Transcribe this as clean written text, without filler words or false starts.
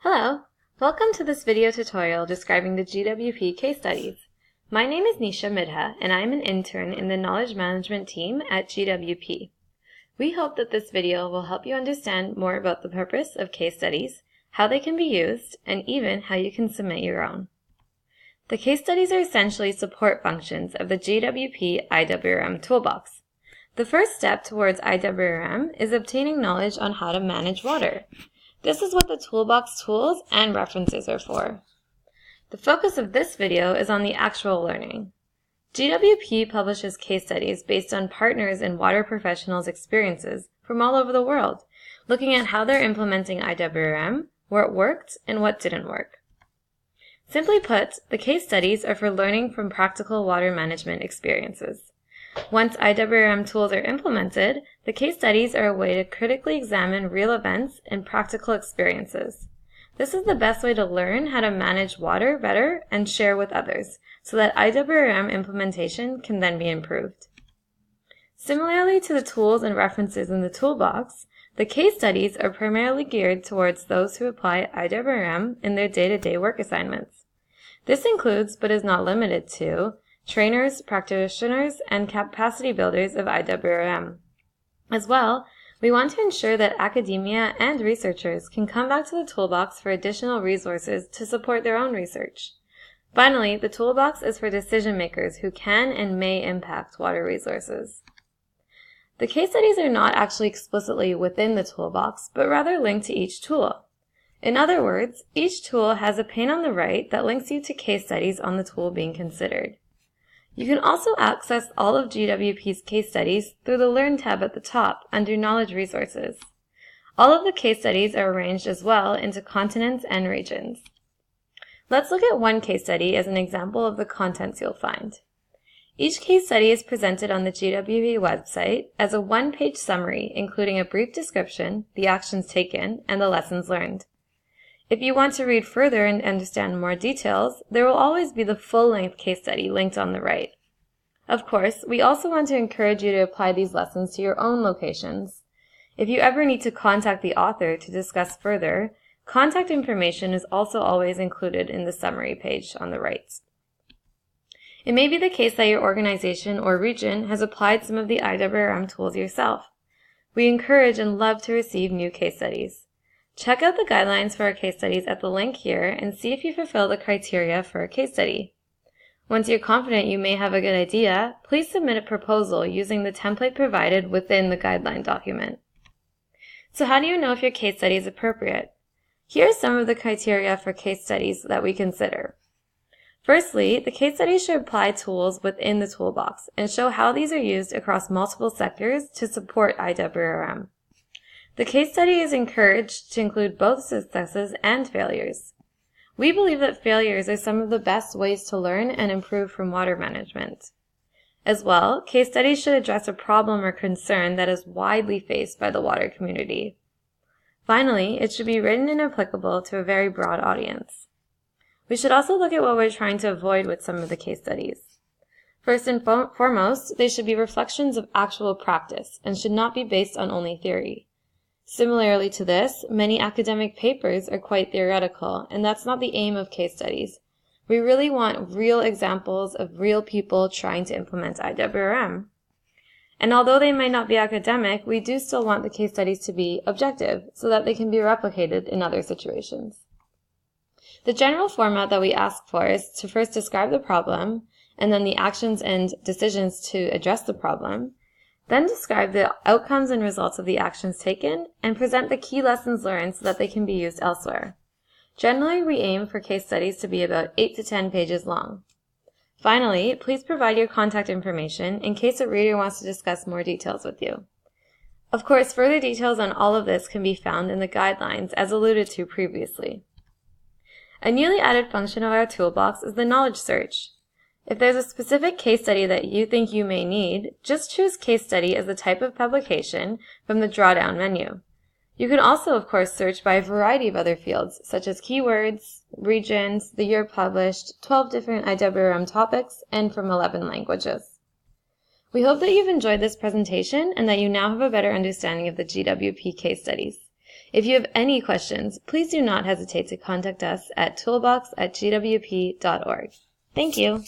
Hello! Welcome to this video tutorial describing the GWP case studies. My name is Nisha Midha, and I am an intern in the Knowledge Management team at GWP. We hope that this video will help you understand more about the purpose of case studies, how they can be used, and even how you can submit your own. The case studies are essentially support functions of the GWP IWRM Toolbox. The first step towards IWRM is obtaining knowledge on how to manage water. This is what the toolbox tools and references are for. The focus of this video is on the actual learning. GWP publishes case studies based on partners and water professionals' experiences from all over the world, looking at how they're implementing IWRM, where it worked, and what didn't work. Simply put, the case studies are for learning from practical water management experiences. Once IWRM tools are implemented, the case studies are a way to critically examine real events and practical experiences. This is the best way to learn how to manage water better and share with others, so that IWRM implementation can then be improved. Similarly to the tools and references in the toolbox, the case studies are primarily geared towards those who apply IWRM in their day-to-day work assignments. This includes, but is not limited to, trainers, practitioners, and capacity builders of IWRM. As well, we want to ensure that academia and researchers can come back to the toolbox for additional resources to support their own research. Finally, the toolbox is for decision makers who can and may impact water resources. The case studies are not actually explicitly within the toolbox, but rather linked to each tool. In other words, each tool has a pane on the right that links you to case studies on the tool being considered. You can also access all of GWP's case studies through the Learn tab at the top under Knowledge Resources. All of the case studies are arranged as well into continents and regions. Let's look at one case study as an example of the contents you'll find. Each case study is presented on the GWP website as a one-page summary including a brief description, the actions taken, and the lessons learned. If you want to read further and understand more details, there will always be the full-length case study linked on the right. Of course, we also want to encourage you to apply these lessons to your own locations. If you ever need to contact the author to discuss further, contact information is also always included in the summary page on the right. It may be the case that your organization or region has applied some of the IWRM tools yourself. We encourage and love to receive new case studies. Check out the guidelines for our case studies at the link here and see if you fulfill the criteria for a case study. Once you're confident you may have a good idea, please submit a proposal using the template provided within the guideline document. So how do you know if your case study is appropriate? Here are some of the criteria for case studies that we consider. Firstly, the case study should apply tools within the toolbox and show how these are used across multiple sectors to support IWRM. The case study is encouraged to include both successes and failures. We believe that failures are some of the best ways to learn and improve from water management. As well, case studies should address a problem or concern that is widely faced by the water community. Finally, it should be written and applicable to a very broad audience. We should also look at what we're trying to avoid with some of the case studies. First and foremost, they should be reflections of actual practice and should not be based on only theory. Similarly to this, many academic papers are quite theoretical, and that's not the aim of case studies. We really want real examples of real people trying to implement IWRM. And although they might not be academic, we do still want the case studies to be objective, so that they can be replicated in other situations. The general format that we ask for is to first describe the problem, and then the actions and decisions to address the problem, then describe the outcomes and results of the actions taken, and present the key lessons learned so that they can be used elsewhere. Generally, we aim for case studies to be about 8 to 10 pages long. Finally, please provide your contact information in case a reader wants to discuss more details with you. Of course, further details on all of this can be found in the guidelines as alluded to previously. A newly added function of our toolbox is the knowledge search. If there's a specific case study that you think you may need, just choose case study as the type of publication from the drop-down menu. You can also, of course, search by a variety of other fields, such as keywords, regions, the year published, 12 different IWRM topics, and from 11 languages. We hope that you've enjoyed this presentation and that you now have a better understanding of the GWP case studies. If you have any questions, please do not hesitate to contact us at toolbox@gwp.org. Thank you.